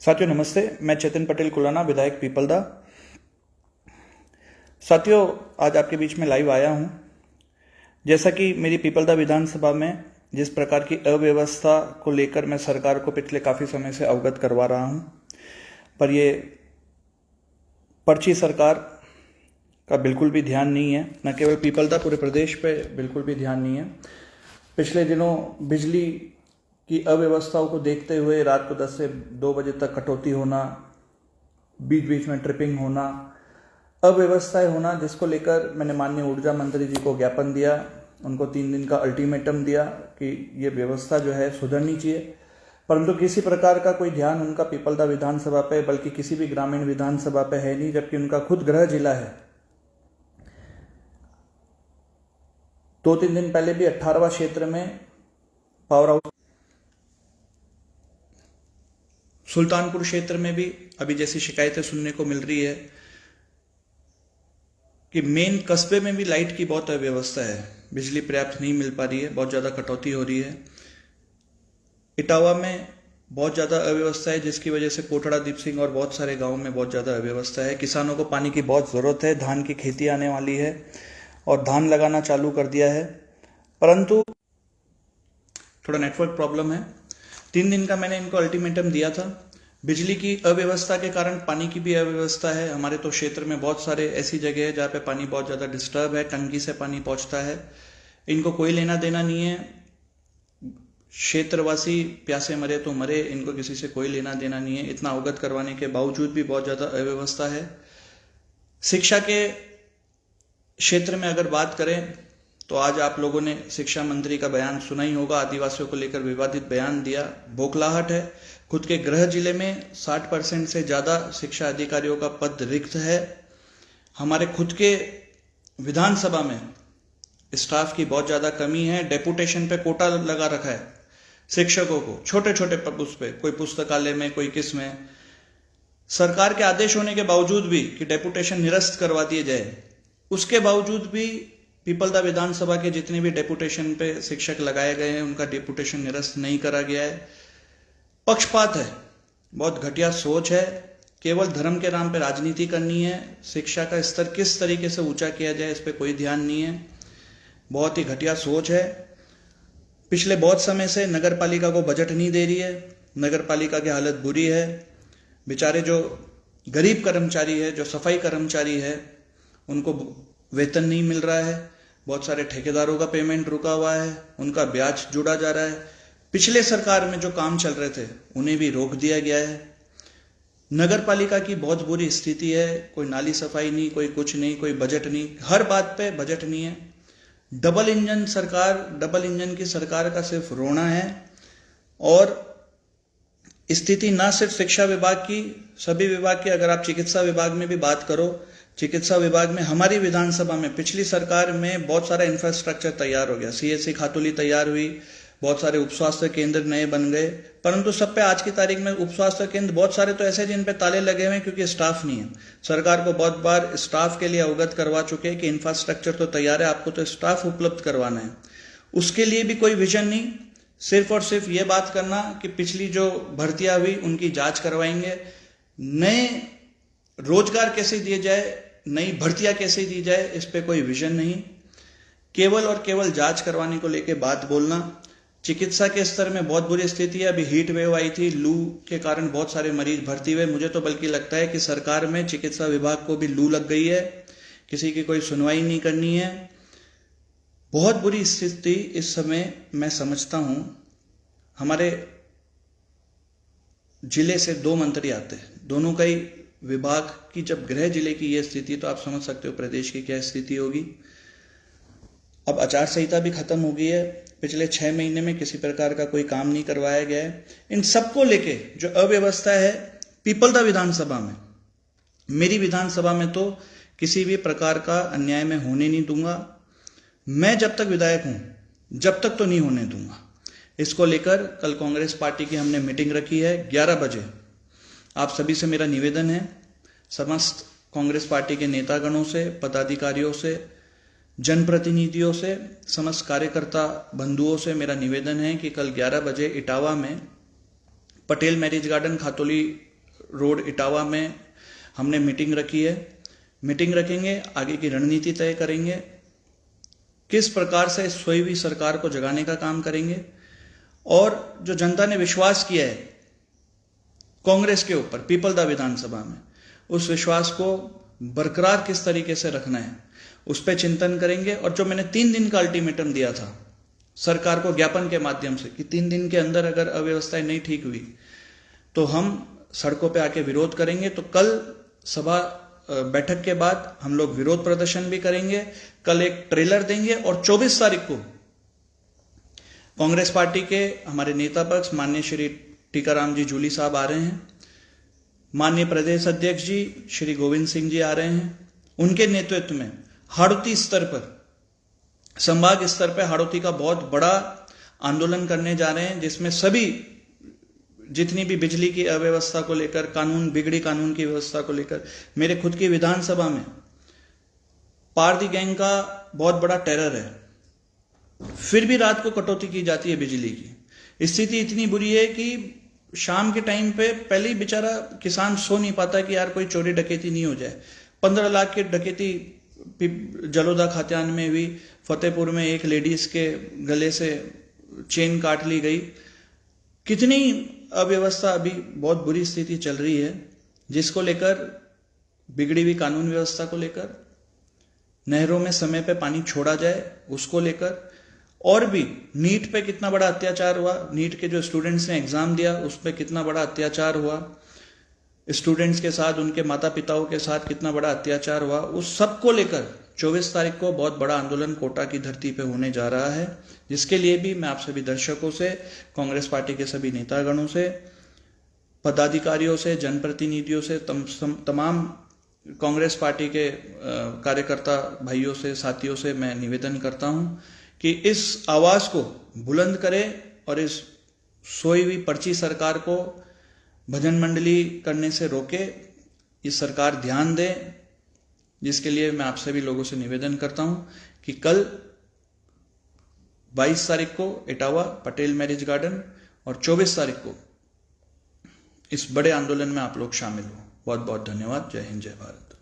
साथियों नमस्ते, मैं चेतन पटेल कुलाना, विधायक पीपलदा। साथियों, आज आपके बीच में लाइव आया हूं। जैसा कि मेरी पीपलदा विधानसभा में जिस प्रकार की अव्यवस्था को लेकर मैं सरकार को पिछले काफ़ी समय से अवगत करवा रहा हूं, पर ये पर्ची सरकार का बिल्कुल भी ध्यान नहीं है। न केवल पीपलदा, पूरे प्रदेश पे बिल्कुल भी ध्यान नहीं है। पिछले दिनों बिजली की अव्यवस्थाओं को देखते हुए रात को 10 से 2 बजे तक कटौती होना, बीच बीच में ट्रिपिंग होना, अव्यवस्थाएं होना, जिसको लेकर मैंने माननीय ऊर्जा मंत्री जी को ज्ञापन दिया, उनको 3 दिन का अल्टीमेटम दिया कि ये व्यवस्था जो है सुधरनी चाहिए। परंतु किसी प्रकार का कोई ध्यान उनका पीपलदा विधानसभा पे, बल्कि किसी भी ग्रामीण विधानसभा पे है नहीं, जबकि उनका खुद गृह जिला है। 2-3 दिन पहले भी 18वां क्षेत्र में पावर हाउस, सुल्तानपुर क्षेत्र में भी अभी जैसी शिकायतें सुनने को मिल रही है कि मेन कस्बे में भी लाइट की बहुत अव्यवस्था है, बिजली पर्याप्त नहीं मिल पा रही है, बहुत ज़्यादा कटौती हो रही है। इटावा में बहुत ज़्यादा अव्यवस्था है, जिसकी वजह से कोटड़ा, दीप सिंह और बहुत सारे गांवों में बहुत ज़्यादा अव्यवस्था है। किसानों को पानी की बहुत ज़रूरत है, धान की खेती आने वाली है और धान लगाना चालू कर दिया है, परंतु थोड़ा नेटवर्क प्रॉब्लम है। 3 दिन का मैंने इनको अल्टीमेटम दिया था। बिजली की अव्यवस्था के कारण पानी की भी अव्यवस्था है। हमारे तो क्षेत्र में बहुत सारे ऐसी जगह है जहाँ पे पानी बहुत ज़्यादा डिस्टर्ब है, टंकी से पानी पहुँचता है, इनको कोई लेना देना नहीं है। क्षेत्रवासी प्यासे मरे तो मरे, इनको किसी से कोई लेना देना नहीं है। इतना अवगत करवाने के बावजूद भी बहुत ज़्यादा अव्यवस्था है। शिक्षा के क्षेत्र में अगर बात करें तो आज आप लोगों ने शिक्षा मंत्री का बयान सुना ही होगा, आदिवासियों को लेकर विवादित बयान दिया। बौखलाहट है। खुद के गृह जिले में 60% से ज़्यादा शिक्षा अधिकारियों का पद रिक्त है। हमारे खुद के विधानसभा में स्टाफ की बहुत ज़्यादा कमी है। डेपुटेशन पे कोटा लगा रखा है शिक्षकों को, छोटे छोटे उस पे, कोई पुस्तकालय में, कोई किस में। सरकार के आदेश होने के बावजूद भी कि डेपुटेशन निरस्त करवा दिए जाए, उसके बावजूद भी पीपलदा विधानसभा के जितने भी डेपुटेशन पे शिक्षक लगाए गए हैं, उनका डेपुटेशन निरस्त नहीं करा गया है। पक्षपात है, बहुत घटिया सोच है। केवल धर्म के नाम पे राजनीति करनी है। शिक्षा का स्तर किस तरीके से ऊंचा किया जाए, इस पे कोई ध्यान नहीं है। बहुत ही घटिया सोच है। पिछले बहुत समय से नगर पालिका को बजट नहीं दे रही है। नगर पालिका की हालत बुरी है। बेचारे जो गरीब कर्मचारी है, जो सफाई कर्मचारी है, उनको वेतन नहीं मिल रहा है। बहुत सारे ठेकेदारों का पेमेंट रुका हुआ है, उनका ब्याज जुड़ा जा रहा है। पिछले सरकार में जो काम चल रहे थे उन्हें भी रोक दिया गया है। नगर पालिका की बहुत बुरी स्थिति है। कोई नाली सफाई नहीं, कोई कुछ नहीं, कोई बजट नहीं, हर बात पे बजट नहीं है। डबल इंजन सरकार, डबल इंजन की सरकार का सिर्फ रोना है। और स्थिति ना सिर्फ शिक्षा विभाग की, सभी विभाग की, अगर आप चिकित्सा विभाग में भी बात करो, चिकित्सा विभाग में हमारी विधानसभा में पिछली सरकार में बहुत सारा इंफ्रास्ट्रक्चर तैयार हो गया। सीएससी खातुली तैयार हुई, बहुत सारे उप स्वास्थ्य केंद्र नए बन गए, परंतु सब पे आज की तारीख में उप स्वास्थ्य केंद्र बहुत सारे तो ऐसे जिन पे ताले लगे हुए हैं क्योंकि स्टाफ नहीं है। सरकार को बहुत बार स्टाफ के लिए अवगत करवा चुके हैं कि इंफ्रास्ट्रक्चर तो तैयार है, आपको तो स्टाफ उपलब्ध करवाना है। उसके लिए भी कोई विजन नहीं, सिर्फ और सिर्फ ये बात करना कि पिछली जो भर्तियां हुई उनकी जांच करवाएंगे, नए रोजगार कैसे दिए जाए, नई भर्तियां कैसे दी जाए, इस पे कोई विजन नहीं। केवल और केवल जांच करवाने को लेके बात बोलना। चिकित्सा के स्तर में बहुत बुरी स्थिति है। अभी हीट वेव आई थी, लू के कारण बहुत सारे मरीज भर्ती हुए। मुझे तो बल्कि लगता है कि सरकार में चिकित्सा विभाग को भी लू लग गई है, किसी की कोई सुनवाई नहीं करनी है। बहुत बुरी स्थिति इस समय मैं समझता हूं। हमारे जिले से 2 मंत्री आते हैं, दोनों का ही विभाग की जब गृह जिले की यह स्थिति, तो आप समझ सकते हो प्रदेश की क्या स्थिति होगी। अब आचार संहिता भी खत्म हो गई है। पिछले 6 महीने में किसी प्रकार का कोई काम नहीं करवाया गया है। इन सबको लेके जो अव्यवस्था है पीपलदा विधानसभा में, मेरी विधानसभा में, तो किसी भी प्रकार का अन्याय मैं होने नहीं दूंगा। मैं जब तक विधायक हूं, जब तक तो नहीं होने दूंगा। इसको लेकर कल कांग्रेस पार्टी की हमने मीटिंग रखी है 11 बजे। आप सभी से मेरा निवेदन है, समस्त कांग्रेस पार्टी के नेतागणों से, पदाधिकारियों से, जनप्रतिनिधियों से, समस्त कार्यकर्ता बंधुओं से मेरा निवेदन है कि कल 11 बजे इटावा में Patel marriage garden Khatauli road Etawah में हमने मीटिंग रखी है। मीटिंग रखेंगे, आगे की रणनीति तय करेंगे, किस प्रकार से सोई हुई सरकार को जगाने का काम करेंगे, और जो जनता ने विश्वास किया है कांग्रेस के ऊपर पीपलदा विधानसभा में, उस विश्वास को बरकरार किस तरीके से रखना है उस पर चिंतन करेंगे। और जो मैंने 3 दिन का अल्टीमेटम दिया था सरकार को ज्ञापन के माध्यम से कि 3 दिन के अंदर अगर अव्यवस्थाएं नहीं ठीक हुई तो हम सड़कों पे आके विरोध करेंगे। तो कल सभा बैठक के बाद हम लोग विरोध प्रदर्शन भी करेंगे, कल एक ट्रेलर देंगे और 24 तारीख को कांग्रेस पार्टी के हमारे नेता पक्ष माननीय श्री टीकाराम जी जूली साहब आ रहे हैं, माननीय प्रदेश अध्यक्ष जी श्री गोविंद सिंह जी आ रहे हैं, उनके नेतृत्व में हाड़ौती स्तर पर, संभाग स्तर पर हाड़ौती का बहुत बड़ा आंदोलन करने जा रहे हैं, जिसमें सभी जितनी भी बिजली की अव्यवस्था को लेकर, कानून बिगड़ी कानून की व्यवस्था को लेकर, मेरे खुद की विधानसभा में पारदी गैंग का बहुत बड़ा टेरर है, फिर भी रात को कटौती की जाती है बिजली की। स्थिति इतनी बुरी है कि शाम के टाइम पे पहले ही बेचारा किसान सो नहीं पाता कि यार कोई चोरी डकैती नहीं हो जाए। 15 लाख की डकैती जलोदा खात्यान में हुई, फतेहपुर में एक लेडीज के गले से चेन काट ली गई। कितनी अव्यवस्था, अभी बहुत बुरी स्थिति चल रही है, जिसको लेकर बिगड़ी हुई कानून व्यवस्था को लेकर, नहरों में समय पे पानी छोड़ा जाए उसको लेकर, और भी नीट पे कितना बड़ा अत्याचार हुआ, नीट के जो स्टूडेंट्स ने एग्जाम दिया उस पर कितना बड़ा अत्याचार हुआ, स्टूडेंट्स के साथ उनके माता पिताओं के साथ कितना बड़ा अत्याचार हुआ, उस सब को लेकर 24 तारीख को बहुत बड़ा आंदोलन कोटा की धरती पे होने जा रहा है, जिसके लिए भी मैं आप सभी दर्शकों से, कांग्रेस पार्टी के सभी नेतागणों से, पदाधिकारियों से, जनप्रतिनिधियों से, तमाम कांग्रेस पार्टी के कार्यकर्ता भाइयों से, साथियों से मैं निवेदन करता हूं कि इस आवाज को बुलंद करें और इस सोई हुई पर्ची सरकार को भजन मंडली करने से रोके, ये सरकार ध्यान दे, जिसके लिए मैं आप सभी लोगों से निवेदन करता हूं कि कल 22 तारीख को इटावा पटेल मैरिज गार्डन और 24 तारीख को इस बड़े आंदोलन में आप लोग शामिल हो। बहुत बहुत धन्यवाद। जय हिंद, जय भारत।